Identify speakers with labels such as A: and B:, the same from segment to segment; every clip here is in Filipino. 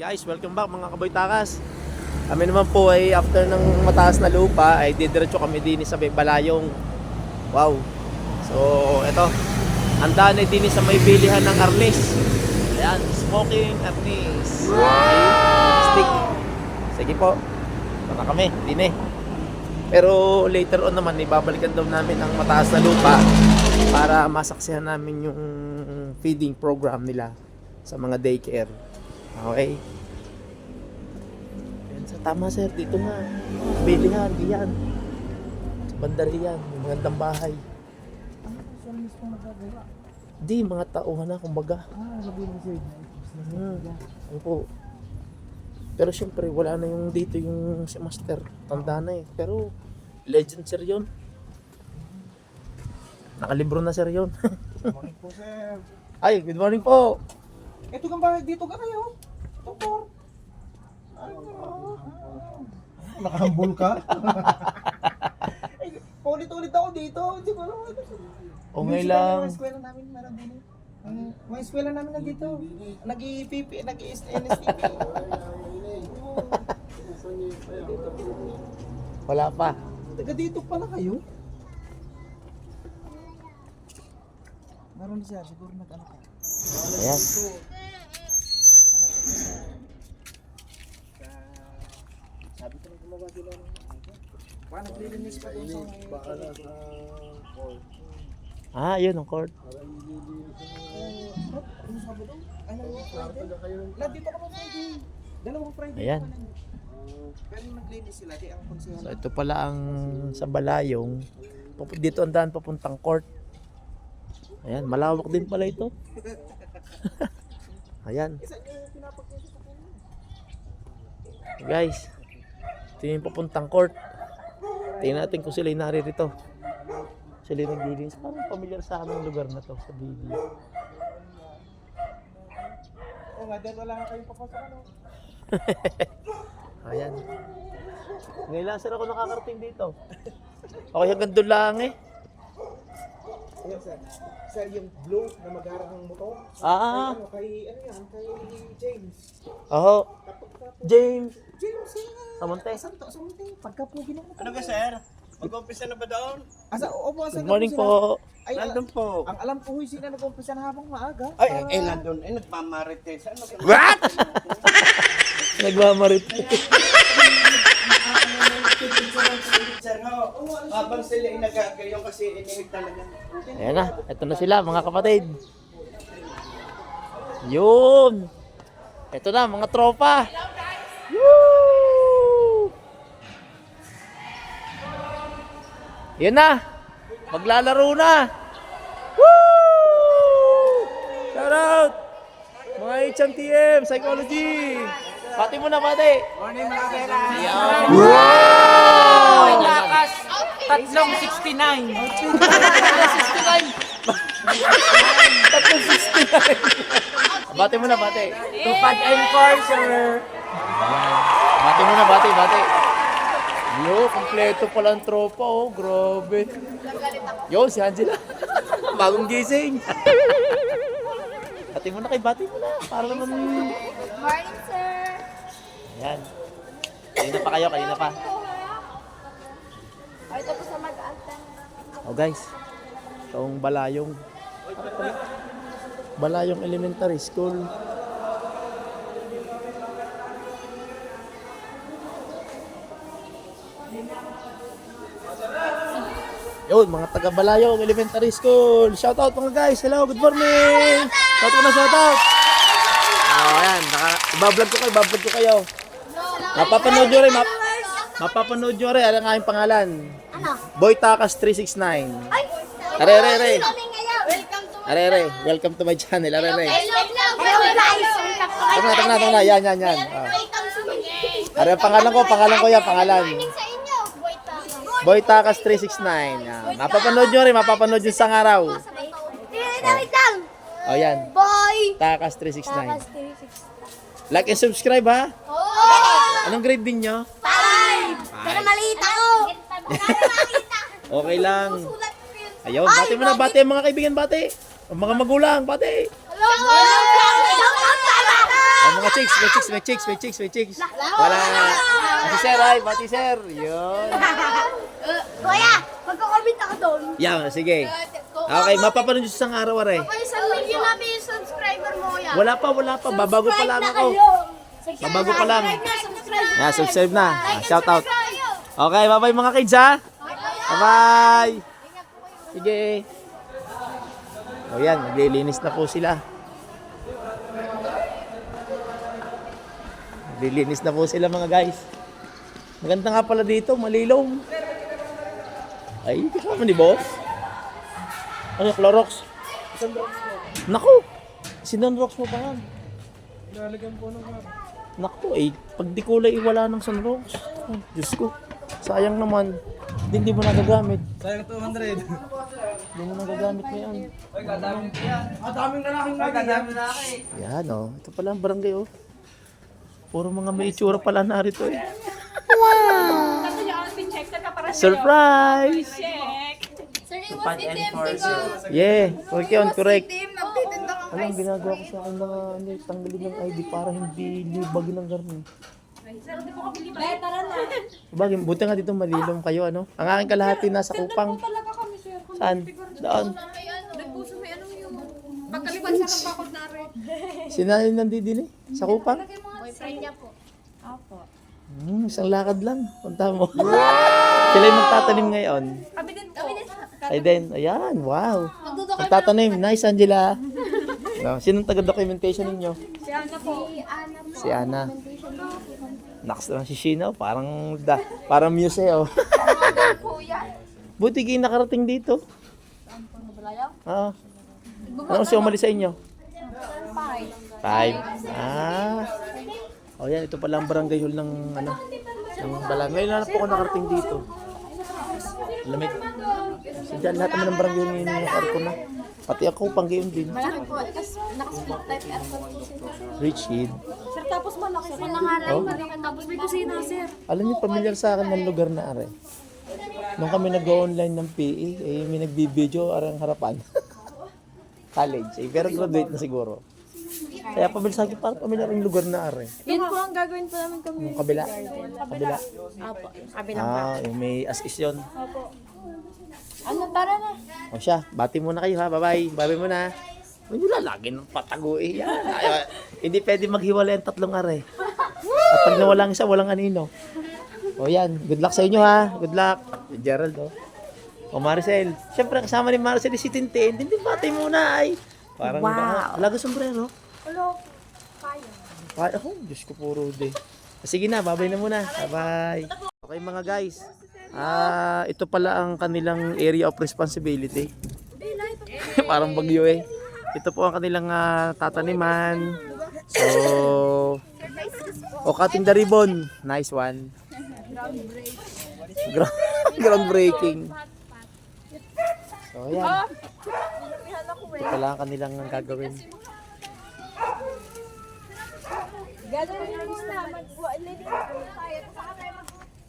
A: Guys, welcome back mga kaboy takas. Kami naman po ay after ng mataas na lupa ay didiretso kami din sa Balayong. Wow. So, eto. Handa na din sa may bilihan ng arnis. Ayan, smoking arnis. Wow! Stick. Sige po. Baka kami, din eh. Pero later on naman, ibabalikan daw namin ang mataas na lupa para masaksihan namin yung feeding program nila sa mga daycare. Okay. Yan, sa tama sir, dito nga. Bilihan, diyan. Sa bandariyan, may magandang bahay.
B: Ano po siya mismo nagagawa?
A: Di, mga tauhan na, kumbaga.
B: Sabi mo sir.
A: Ano po. Pero syempre, wala na yung dito yung si Master. Tanda na eh. Pero, legend sir yun. Nakalibro na sir yun.
B: Good morning po sir.
A: Ay, good morning po.
B: Ito kang bahay dito ka kayo. Doktor. Nakahambol ka? Paulit-ulit ako dito. Hindi ko alam.
A: O ngayon lang.
B: Mga eskwela namin, meron din eh. Mga eskwela namin nandito. Nag-IPP, nag-NSTP.
A: Wala pa.
B: Taga dito pala kayo? Meron siya, siguro nag-ano ka.
A: Ayan.
B: Sabi ko na gumawa sila ng baka naglilinis pa doon sa baka nasa court.
A: Ah, yun ang court.
B: Ano sabi doon? Ano yung Friday? Nandito ka pa Friday. Dalawang Friday.
A: Ayan.
B: Pero naglinis sila, di ang konsehan.
A: So ito pala ang sa Balayong. Dito ang daan papuntang court. Ayan, malawak din pala ito. Ayan.
B: Isa niyo yung pinapagkisa sa kanya.
A: Guys, ito yung papuntang court. Tingnan natin kung sila'y naririto. Sila'y naglilinis. Parang familiar sa aming lugar na to sa video.
B: Oo nga, dahil wala nga kayong papasok ano.
A: Ayan. Ngayon lang sir ako nakakarating dito. Okay, hanggang doon lang eh.
B: Ayan sir. Sir, yung blue na magharang ng motor.
A: Ah,
B: Kay ano yan? Kay James.
A: oo. James.
B: James,
A: Samonte.
B: Santo, Samonte. Pagka po ginagawa.
C: Ano ka, sir? Mag-umpisa na ba doon?
B: Asa, opo,
A: Good morning po.
B: Ay,
C: Nandun po.
B: ang alam ko, huy, sila nag-umpisa na habang maaga.
C: Ay, nandun. Nagmamarites. Ano ka?
A: What? Nagmamarit.
C: Sir, ho. Habang sila ay nagagayon kasi inihig talaga.
A: Ayan na, ito na sila mga kapatid. Yun. Ito na mga tropa. Woo! Yun na. Maglalaro na. Woo! Shout out. Mga HMTM, psychology. Pati mo na, pati.
C: Morning, mga kailan.
A: Ayan.
D: Ay, lakas! 369!
A: 369. Bati mo na, bati.
D: Tupad enforcer!
A: Bati mo na, bati, bati. Yo, kompleto pala ang tropa, oh. Grabe. Yo, si Angela. Bagong gising. Bati mo na kay bati mo na. Para naman...
E: Morning, sir.
A: Ayan. Kanina pa kayo, kanina pa.
E: Ay, tapos na mag-altan.
A: Oh guys, itong Balayong. Balayong Elementary School. Yun, mga taga Balayong Elementary School. Shout out mga guys. Hello, good morning. Shout out na shout out. Oh, ayan, ibablog ko kayo. Mapapanood nyo rin, mapapanood nyo rin. Ano ang aking pangalan?
E: Ano?
A: Boy Takas 369.
E: Ay!
A: Are, are, are.
E: Kami ngayon. Welcome to
A: Are, welcome to my channel. Are.
E: Hello, guys.
A: Tama na. Yan.
E: Welcome to me.
A: Are, pangalan ko yan, pangalan.
E: Morning sa inyo.
A: Boy Takas 369. Yan. Mapapanood nyo rin, mapapanood nyo isang araw.
E: Wait lang.
A: O yan,
E: Boy.
A: Takas 369.
E: 369.
A: Like and subscribe ha.
E: Oh!
A: Anong grade din nyo?
E: 5. Pero maliit ako.
A: Okay lang.
E: Sulat ko yun.
A: Ayun, bati mo na, bati ang mga kaibigan, bati. Ang mga magulang, bati.
E: Hello.
A: mga chicks, may chicks. Wala. Si Sir, ay, pati Sir. Yun.
E: Kuya, magkakomment ako doon.
A: Yan, sige. Okay, mapapanood nyo sa isang araw, are.
E: Kung isang million namin yung subscriber mo, kuya.
A: Wala pa. Babago pa lang ako. Babago pa lang. Yeah, subscribe na. Shout out. Okay, bye-bye mga kids, ha? Bye-bye. Sige. O yan, naglilinis na po sila. Naglilinis na po sila mga guys. Maganda nga pala dito, malilong. Ay, kasama ni boss. Ano, Clorox? Naku! Sinunrox mo pa yan.
B: Lalagyan po ng mga.
A: Naku, pag di kulay, wala ng sunrox. Oh, Diyos ko. Sayang naman. Hindi mo nagagamit.
B: Sayang 200.
A: Hindi mo nagagamit ngayon.
B: Daming lalaking lagi.
A: Yan oh. Ito pala ang barangay oh. Puro mga may itsura pala narito eh. Surprise!
E: Sir, it was the team to go.
A: Yeah, correct.
E: Team, nagtitinda ka.
A: Alam, ginagawa ko sa akin mga tanggalin ng ID para hindi libagin ng garni. Bagay, buti nga dito malilong kayo ano. Ang aking kalahati nasa Kupang. Saan? Doon.
E: Nagpuso may anong yung pagkaliwan sa bakod na rin.
A: Sinahin nandito din eh. Sa Kupang.
E: Boyfriend niya po.
A: Isang lakad lang. Punta mo. Sila yung magtatanim ngayon.
E: Kami din po.
A: Ay din. Ayan, wow. Magtatanim. Nice, Angela. No, sinong taga-documentation ninyo?
E: Si Ana po.
A: Si Ana. Naks lang si Sheena. Parang museo. Buti kayo nakarating dito. Ah. Ano siya umalis sa inyo? 5. Oh yan, ito pala ang barangay hall ng ano, ng Balan. Ngayon lang po ako nakarating dito. Lamig. Diyan lahat naman ng barangay ngayon yung aircon na. Pati ako panggayon din.
E: Malaki po. Naka-split type aircon po siya.
A: Rich kid.
E: Sir, tapos malaki. Sir, nangalan
A: Oh.
E: malaki. Tapos may kusina, sir.
A: Alam niyo, familiar sa akin ng lugar na are. Nung kami nag-online ng PE, may nagbibideo arang harapan. College. Pero graduate na siguro. Kaya pamilya sa akin, parang pamilya rin lugar na are.
E: Yun po ang gagawin po namin kami.
A: Yung kabila. Kabila.
E: Apo. Sabi na.
A: Yung may as-is yun.
E: Ano, tara na.
A: O siya, bati muna kayo ha. Bye-bye. Bye-bye muna. Huwag nyo lalagin ng patago eh. Yan. Hindi pwede maghiwalay ang tatlong are. At pag nawalang isa, walang anino. O yan. Good luck sa inyo ha. Good luck. Gerald oh. O Maricel. Siyempre kasama ni Maricel si Tintin. Tintin bati muna ay. Parang alaga sombrero.
E: Hello.
A: Ay, oh, Diyos ko puro de. Sige na, babay na muna. Bye-bye. Okay mga guys. Ito pala ang kanilang area of responsibility. Parang bagyo eh. Ito po ang kanilang tataniman. So, cutting the ribbon. Nice one. Groundbreaking. So, ayan. Ito pala ang kanilang gagawin.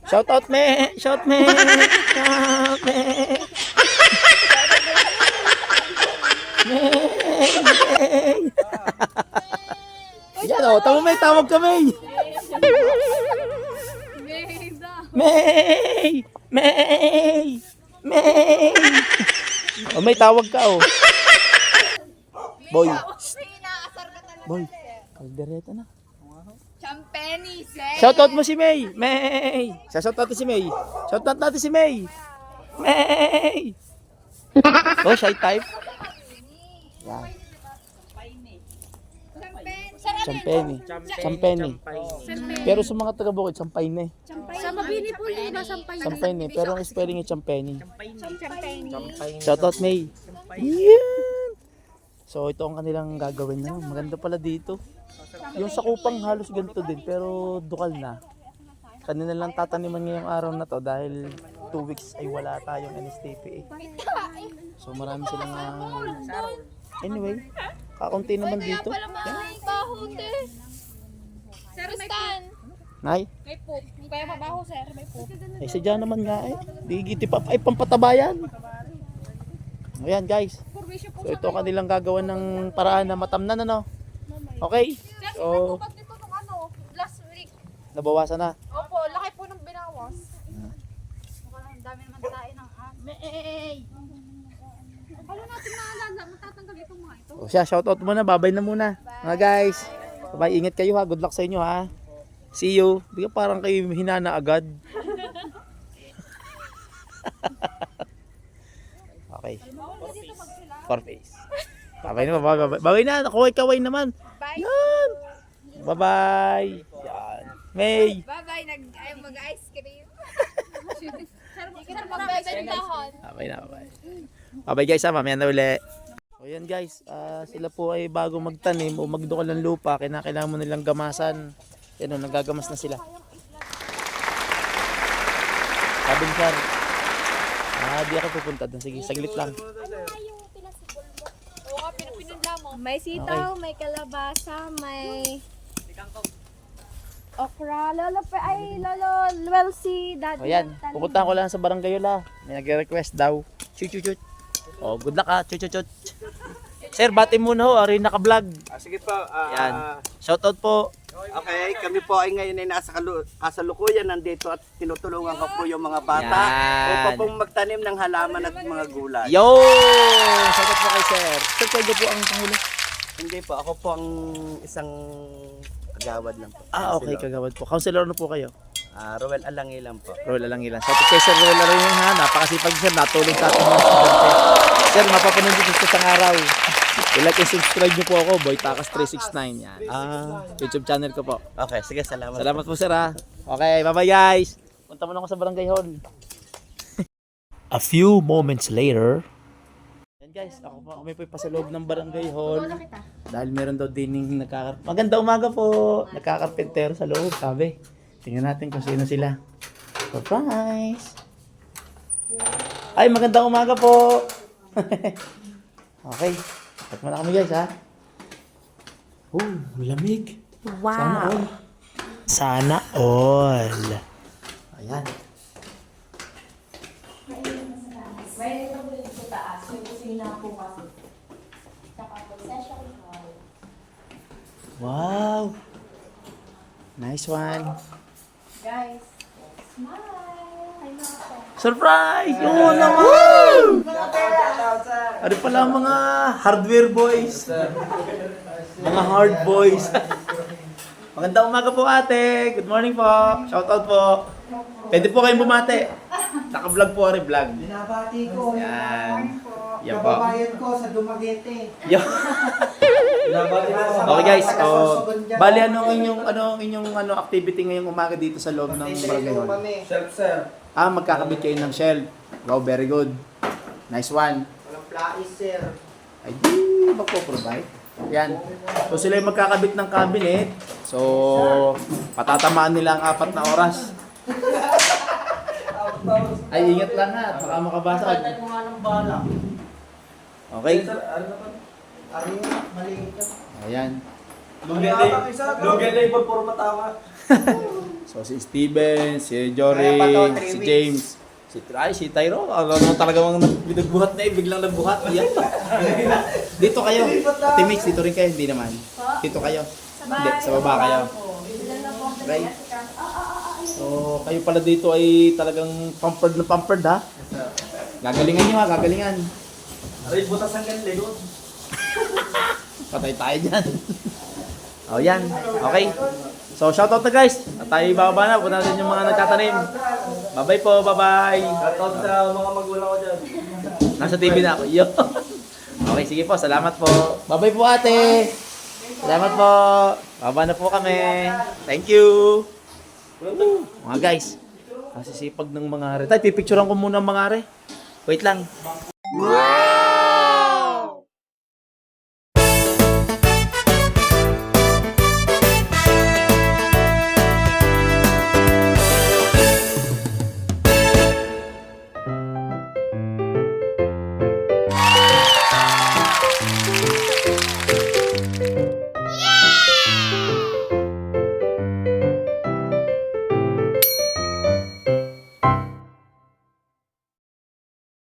A: Shout out me! Shout me! Shout me! Yan o, may tawag kami! May! May! May! Oh, may tawag ka oh. Boy. Boy. Kaldereta na.
E: Champeni, sir.
A: Shoutout mo si May. May. Shoutout natin si May. Shoutout natin si May. May. Oh, shy type. Wow. Champeni. Champeni. Pero sa mga taga-Bukid, Champayne.
E: Sa Mabini po yung iba sampay.
A: Champayne. Pero ang spelling ay Champeni.
E: Champeni.
A: Shoutout May. Yan. So ito ang kanilang gagawin na. Maganda pala dito. Yung sa Kupang halos ganito din pero dukal na. Kanina lang tataniman ngayong araw na to dahil 2 weeks ay wala tayong NSTP. So marami silang anyway, kaunti naman dito.
E: Sir, Stan.
A: Nay,
E: May poop. Kaya mabaho, sir. May poop.
A: ay sadya naman nga eh. Digiti pa ay pampatabayan. Ayan guys. So ito ang kanilang gagawa ng paraan na matamnan ano. Okay.
E: Sir,
A: So,
E: sobrang tubat nito nung ano, last week.
A: nabawasan na.
E: Opo, laki po ng binawas.
F: Mukhang ang dami naman tayo ng
E: Paano natin maalala? Matatanggal itong mga ito.
A: O siya, shoutout muna. Babay na muna. Mga guys. Bye. Ingat kayo ha. Good luck sa inyo ha. See you. Di ka parang kayo hinana agad. Okay. For face. Babay na. Babay na. Kaway-kaway naman.
E: Bye.
A: Yan. Bye-bye. Yan. May.
E: Bye-bye. Mag-ice cream. Sir, mag-ice cream dahon.
A: Babay na. Bye. Bye guys ha. Mamaya na uli. So yan guys. Sila po ay bago magtanim o magdukol ng lupa. Kailangan mo nilang gamasan. Yan o. Nagagamas na sila. Sabi ni Sir. Di ako pupunta doon. Sige, saglit lang.
E: Oo nga, pinunla mo.
F: May sitaw, may kalabasa, may okra. Lolo, well, si Daddy.
A: O yan, pupuntahan ko lang sa barangay Yola. May nagre-request daw. Chut. O, good luck ha. Chut. Sir, bati muna ho. Ari naka-vlog.
C: Sige po.
A: Yan. Shoutout po.
C: Okay, kami po ay ngayon ay nasa kasalukuyan nandito at tinutulungan ko po yung mga bata
A: Yan.
C: upang pong magtanim ng halaman at mga gulay.
A: Yo! Shoutout po kay Sir. Sir, kayo po ang pangulo.
C: Hindi po, ako po ang isang kagawad lang po.
A: Okay. Kagawad po. Counselor na po kayo.
C: Roel Alangi lang po.
A: Roll lang ilan. Shoutout kay Sir Roll rin ha. Napakasipag Sir. Natulong sa ating mga estudyante. Sir, mapapanood dito sa isang araw. I-like and subscribe niyo po ako. Boy Takas 369. Yan. YouTube channel ko po.
C: Okay, sige, salamat.
A: Salamat po Sir ha. Okay, bye-bye guys. Punta muna ako sa barangay hall. A few moments later. Yan guys, kami po pa sa loob ng barangay hall. Dahil meron daw dining Maganda umaga po. Nagkakarpentero sa loob, sabi. Tingnan natin kung sino sila. Surprise! Ay, magandang umaga po. Okay. At muna kami guys ha. Lamig. Wow. Sana all. Ayan. Wow. Nice one.
F: Guys, smile.
A: Surprise! Oo naman! Ano pala ang mga hardware boys? Mga hard boys. Magandang umaga po ate. Good morning po. Shoutout po. Pwede po kayong bumate. Naka-vlog po rin vlog.
B: Binabati ko.
A: Yan. Yan po.
B: Kababayan ko sa Dumaguete.
A: Yo. Okay guys, bali anong inyong activity ngayong umaga dito sa loob ng barangay hall?
B: Self-serve.
A: Magkakabit kayo ng shelf. Wow, very good. Nice one.
B: Walang plais, sir.
A: Ay di magpo-provide. Yan. So sila yung magkakabit ng cabinet. So patatamaan nila ang 4 na oras. Ay ingat lang ha, baka makabasag. Okay.
B: Maliit ka.
A: Ayan.
B: Lugyan na yung puro matawa.
A: So si Steven, si Jory, si James, si Tyro. Alam mo talaga mga nagbuhat na biglang nagbuhat. Ayan. Dito kayo. Teammates, dito rin kayo. Hindi naman. Dito kayo. Hindi, sa baba kayo. Okay. So kayo pala dito ay talagang pampered ha. Gagalingan nyo ha, gagalingan.
B: Aray, butas ang ganli.
A: Patay tayo dyan. Yan. Okay. So, shoutout na guys. At tayo bababa na. Punta natin yung mga nagtatanim. Bye-bye po. Bye-bye.
B: Shoutout sa mga magulang ko dyan.
A: Nasa TV na ako. Yo. Okay, sige po. Salamat po. Bye-bye po ate. Salamat po. Baba na po kami. Thank you. Mga guys. Kasi sipag ng mga are. Tay, pipicturean ko muna ang mga are. Wait lang.